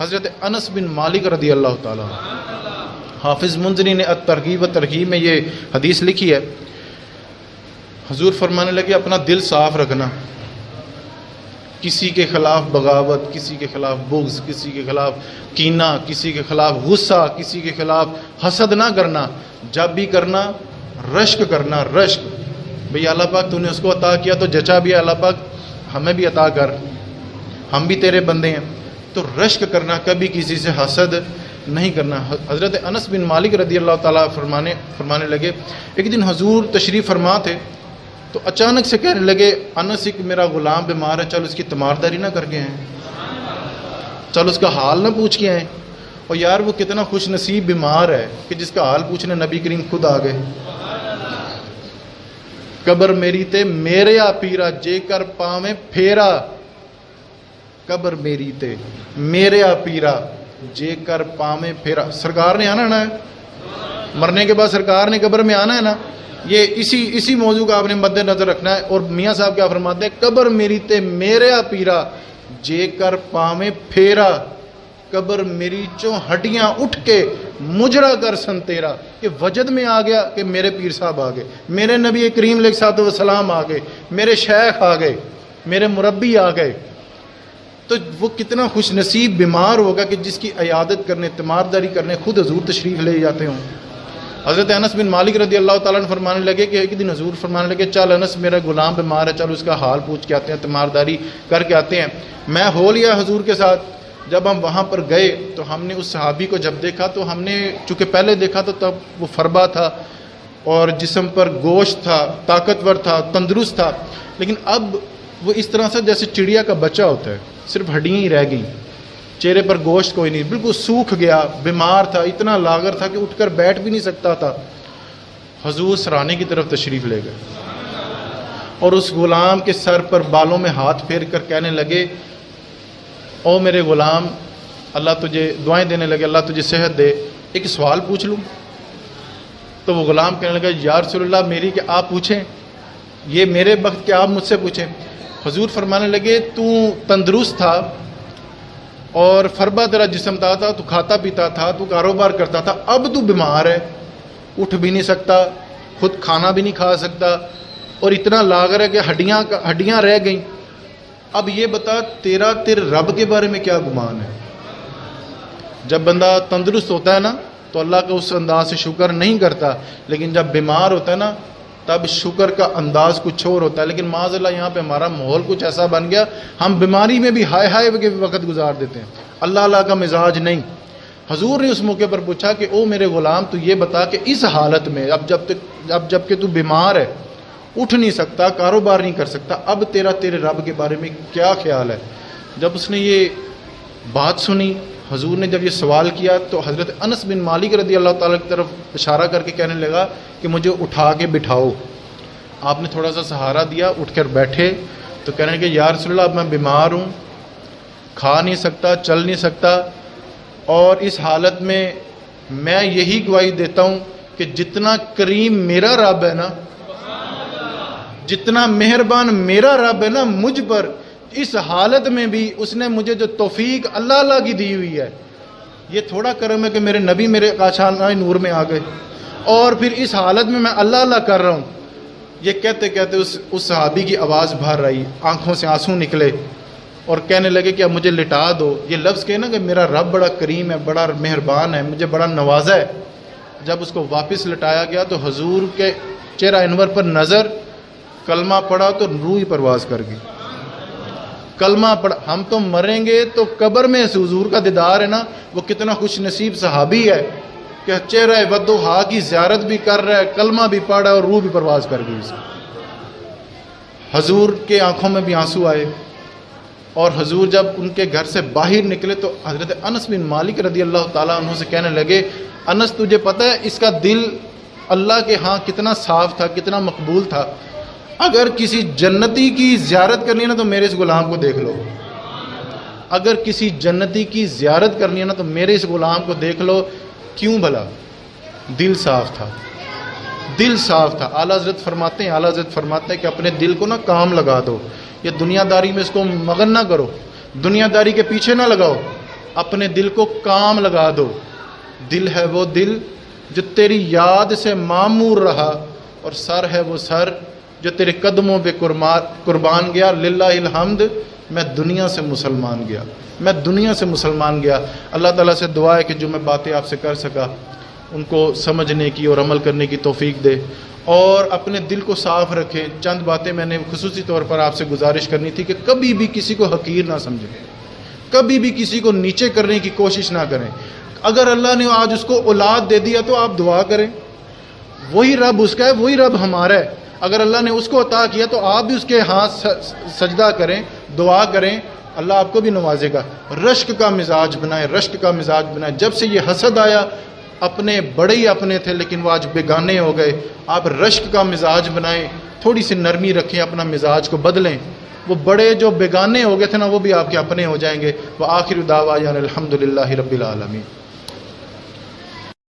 حضرت انس بن مالک رضی اللہ تعالیٰ، حافظ منذری نے الترغیب و ترغیب میں یہ حدیث لکھی ہے، حضور فرمانے لگے اپنا دل صاف رکھنا، کسی کے خلاف بغاوت، کسی کے خلاف بغض، کسی کے خلاف کینہ، کسی کے خلاف غصہ، کسی کے خلاف حسد نہ کرنا، جب بھی کرنا رشک کرنا، رشک بھئی اللہ پاک تو نے اس کو عطا کیا تو جچا بھی ہے، اللہ پاک ہمیں بھی عطا کر، ہم بھی تیرے بندے ہیں، تو رشک کرنا، کبھی کسی سے حسد نہیں کرنا۔ حضرت انس بن مالک رضی اللہ تعالیٰ فرمانے لگے ایک دن حضور تشریف فرما تھے تو اچانک سے کہنے لگے انس ایک میرا غلام بیمار ہے، چل اس کی تیمارداری نہ کر کے آئیں، چل اس کا حال نہ پوچھ کے آئیں۔ اور یار وہ کتنا خوش نصیب بیمار ہے کہ جس کا حال پوچھنے نبی کریم خود آ گئے۔ قبر میری تے میرے آ پیرا جے کر پاویں پھیرا، قبر میری تے میرے آ پیرا جے کر پاویں پھیرا۔ سرکار نے آنا ہے، مرنے کے بعد سرکار نے قبر میں آنا ہے نا، یہ اسی موضوع کا آپ نے مد نظر رکھنا ہے۔ اور میاں صاحب کیا فرماتے ہیں، قبر میری تے میرے آ پیرا جے کر پاویں پھیرا، قبر میری چوں ہڈیاں اٹھ کے مجرا کر سن تیرا۔ کہ وجد میں آ گیا کہ میرے پیر صاحب آ گئے، میرے نبی کریم علیہ الصلوۃ والسلام آ گئے، میرے شیخ آ گئے، میرے مربی آ گئے، تو وہ کتنا خوش نصیب بیمار ہوگا کہ جس کی عیادت کرنے، تیمارداری کرنے خود حضور تشریف لے جاتے ہوں۔ حضرت انس بن مالک رضی اللہ تعالیٰ عنہ فرمانے لگے کہ ایک دن حضور فرمانے لگے چل انس میرا غلام بیمار ہے، چل اس کا حال پوچھ کے آتے ہیں، تیمارداری کر کے آتے ہیں۔ میں ہو لیا حضور کے ساتھ۔ جب ہم وہاں پر گئے تو ہم نے اس صحابی کو جب دیکھا تو ہم نے چونکہ پہلے دیکھا تو تب وہ فربا تھا اور جسم پر گوشت تھا، طاقتور تھا، تندرست تھا، لیکن اب وہ اس طرح سے جیسے چڑیا کا بچہ ہوتا ہے، صرف ہڈیاں ہی رہ گئیں، چہرے پر گوشت کوئی نہیں، بالکل سوکھ گیا، بیمار تھا، اتنا لاغر تھا کہ اٹھ کر بیٹھ بھی نہیں سکتا تھا۔ حضور سرانے کی طرف تشریف لے گئے اور اس غلام کے سر پر بالوں میں ہاتھ پھیر کر کہنے لگے او میرے غلام، اللہ تجھے دعائیں دینے لگے، اللہ تجھے صحت دے، ایک سوال پوچھ لوں؟ تو وہ غلام کہنے لگا یا رسول اللہ میری کہ آپ پوچھیں، یہ میرے وقت کہ آپ مجھ سے پوچھیں۔ حضور فرمانے لگے تو تندرست تھا اور فربا تیرا جسم تھا، تو کھاتا پیتا تھا، تو کاروبار کرتا تھا، اب تو بیمار ہے، اٹھ بھی نہیں سکتا، خود کھانا بھی نہیں کھا سکتا اور اتنا لاغر ہے کہ ہڈیاں رہ گئیں۔ اب یہ بتا تیرے رب کے بارے میں کیا گمان ہے؟ جب بندہ تندرست ہوتا ہے نا تو اللہ کا اس انداز سے شکر نہیں کرتا، لیکن جب بیمار ہوتا ہے نا تب شکر کا انداز کچھ اور ہوتا ہے۔ لیکن معاذ اللہ یہاں پہ ہمارا ماحول کچھ ایسا بن گیا، ہم بیماری میں بھی ہائے ہائے کے وقت گزار دیتے ہیں، اللہ کا مزاج نہیں۔ حضور نے اس موقع پر پوچھا کہ او میرے غلام تو یہ بتا کہ اس حالت میں اب جب کہ تو بیمار ہے، اٹھ نہیں سکتا، کاروبار نہیں کر سکتا، اب تیرے رب کے بارے میں کیا خیال ہے؟ جب اس نے یہ بات سنی، حضور نے جب یہ سوال کیا تو حضرت انس بن مالک رضی اللہ تعالیٰ کی طرف اشارہ کر کے کہنے لگا کہ مجھے اٹھا کے بٹھاؤ۔ آپ نے تھوڑا سا سہارا دیا، اٹھ کر بیٹھے تو کہنے لگے یا رسول اللہ اب میں بیمار ہوں، کھا نہیں سکتا، چل نہیں سکتا، اور اس حالت میں میں یہی گواہی دیتا ہوں کہ جتنا کریم میرا رب ہے نا، جتنا مہربان میرا رب ہے نا مجھ پر، اس حالت میں بھی اس نے مجھے جو توفیق اللہ کی دی ہوئی ہے، یہ تھوڑا کرم ہے کہ میرے نبی میرے کاشانہ نور میں آ گئے، اور پھر اس حالت میں اللہ کر رہا ہوں۔ یہ کہتے کہتے اس صحابی کی آواز باہر آئی، آنکھوں سے آنسو نکلے اور کہنے لگے کہ اب مجھے لٹا دو۔ یہ لفظ کہنا کہ میرا رب بڑا کریم ہے، بڑا مہربان ہے، مجھے بڑا نوازا ہے۔ جب اس کو واپس لٹایا گیا تو حضور کے چہرہ انور پر نظر، کلمہ پڑھا تو روح ہی پرواز کر گئی۔ کلمہ پڑھا، ہم تو مریں گے تو قبر میں حضور کا دیدار ہے نا، وہ کتنا خوش نصیب صحابی ہے کہ چہرہ ودھا کی زیارت بھی کر رہا ہے، کلمہ بھی پڑھ رہا ہے اور روح بھی پرواز کر گئی۔ حضور کے آنکھوں میں بھی آنسو آئے اور حضور جب ان کے گھر سے باہر نکلے تو حضرت انس بن مالک رضی اللہ تعالیٰ عنہ سے کہنے لگے انس تجھے پتہ ہے اس کا دل اللہ کے ہاں کتنا صاف تھا، کتنا مقبول تھا، اگر کسی جنتی کی زیارت کرنی ہے نا تو میرے اس غلام کو دیکھ لو، اگر کسی جنتی کی زیارت کرنی ہے نا تو میرے اس غلام کو دیکھ لو۔ کیوں بھلا؟ دل صاف تھا، دل صاف تھا۔ اعلیٰ حضرت فرماتے ہیں کہ اپنے دل کو نا کام لگا دو، یہ دنیا داری میں اس کو مگن نہ کرو، دنیا داری کے پیچھے نہ لگاؤ، اپنے دل کو کام لگا دو. دل ہے وہ دل جو تیری یاد سے معمور رہا، اور سر ہے وہ سر جو تیرے قدموں پہ قربان گیا. للہ الحمد، میں دنیا سے مسلمان گیا، میں دنیا سے مسلمان گیا. اللہ تعالیٰ سے دعا ہے کہ جو میں باتیں آپ سے کر سکا ان کو سمجھنے کی اور عمل کرنے کی توفیق دے، اور اپنے دل کو صاف رکھیں. چند باتیں میں نے خصوصی طور پر آپ سے گزارش کرنی تھی کہ کبھی بھی کسی کو حقیر نہ سمجھیں، کبھی بھی کسی کو نیچے کرنے کی کوشش نہ کریں. اگر اللہ نے آج اس کو اولاد دے دیا تو آپ دعا کریں، وہی رب اس کا ہے، وہی رب ہمارا ہے. اگر اللہ نے اس کو عطا کیا تو آپ بھی اس کے ہاتھ سجدہ کریں، دعا کریں، اللہ آپ کو بھی نوازے گا. رشک کا مزاج بنائیں، رشک کا مزاج بنائیں. جب سے یہ حسد آیا، اپنے بڑے ہی اپنے تھے لیکن وہ آج بیگانے ہو گئے. آپ رشک کا مزاج بنائیں، تھوڑی سی نرمی رکھیں، اپنا مزاج کو بدلیں. وہ بڑے جو بیگانے ہو گئے تھے نا، وہ بھی آپ کے اپنے ہو جائیں گے. وآخر دعوانا الحمدللہ رب العالمین.